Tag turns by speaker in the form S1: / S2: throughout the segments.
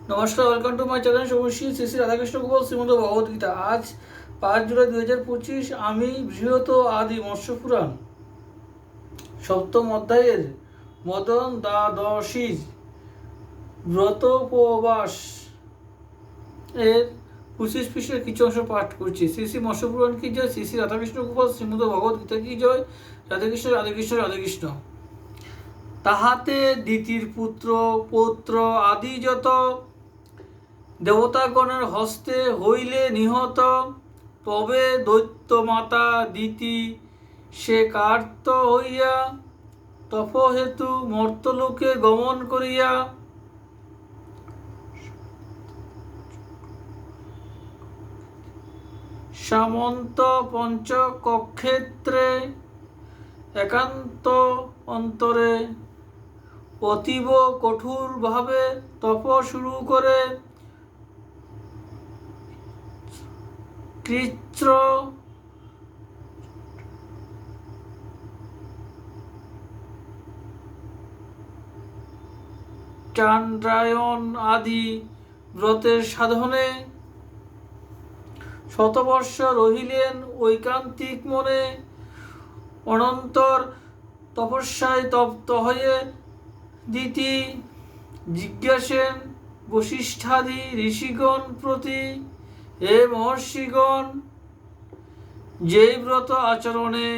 S1: নমস্কার, welcome to my channel Subhashree Shri Shri Radhakrishna Gopal Shrimad Bhagavad Gita. আজ 5 জুলাই 2025। আমি বৃহৎ আদি মৎস্য পুরাণ সপ্তম অধ্যায়ের মদন দ্বাদশী ব্রতোপবাস এর 25 পৃষ্ঠার কিছু অংশ পাঠ করছি। শ্রী শ্রী মৎস্য পুরাণ কি জয়, শ্রী শ্রী রাধাকৃষ্ণ গোপাল শ্রীমদ ভগবদ্গীতা কি জয়। রাধাকৃষ্ণ রাধাকৃষ্ণ রাধাকৃষ্ণ। তাহাতে দ্বিতীয় পুত্র পৌত্র আদি যত দেবতাগণের হস্তে হইলে নিহত, তবে দৈত্য মাতা দিতি সে কার্ত হইয়া তপহেতু মর্তলোকে গমন করিয়া সামন্ত পঞ্চকক্ষেত্রে একান্ত অন্তরে অতীব কঠোরভাবে তপ শুরু করে কৃচ্র চান্দ্রায়ণ আদি ব্রতের সাধনে শতবর্ষ রহিলেন ঐকান্তিক মনে। অনন্তর তপস্যায় তপ্ত হয়ে দিতি জিজ্ঞাসেন বশিষ্ঠাদি ঋষিগণ প্রতি, হে মহর্ষিগণ, যেই ব্রত আচরণে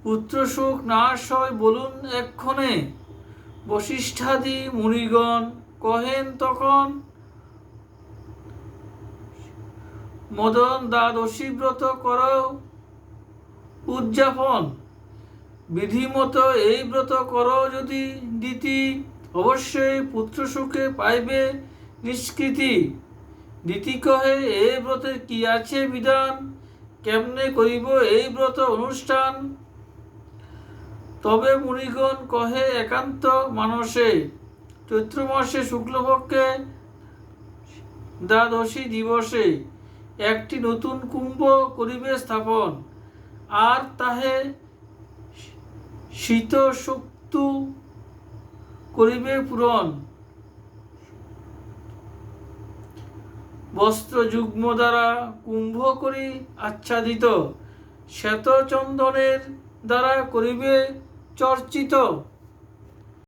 S1: পুত্রশোক নাশ হয় বলুন এক্ষণে। বশিষ্ঠাদি মুনিগণ কহেন তখন, মদন দ্বাদশী ব্রত করো উদযাপন। বিধিমতো এই ব্রত করো যদি দিতি, অবশ্যই পুত্রশোকে পাইবে নিষ্কৃতি। দিতি কহে, এই ব্রতের কি আছে বিধান, কেমনে করিব এই ব্রত অনুষ্ঠান। তবে মুনিগণ কহে একান্ত মানসে, চৈত্র মাসে শুক্লপক্ষে দ্বাদশী দিবসে একটি নতুন কুম্ভ করিবে স্থাপন, আর তাহে শীত শক্তু করিবে পূরণ। বস্ত্র যুগ্ম দ্বারা কুম্ভ করি আচ্ছাদিত, শ্বেত চন্দনের দ্বারা করিবে চর্চিত।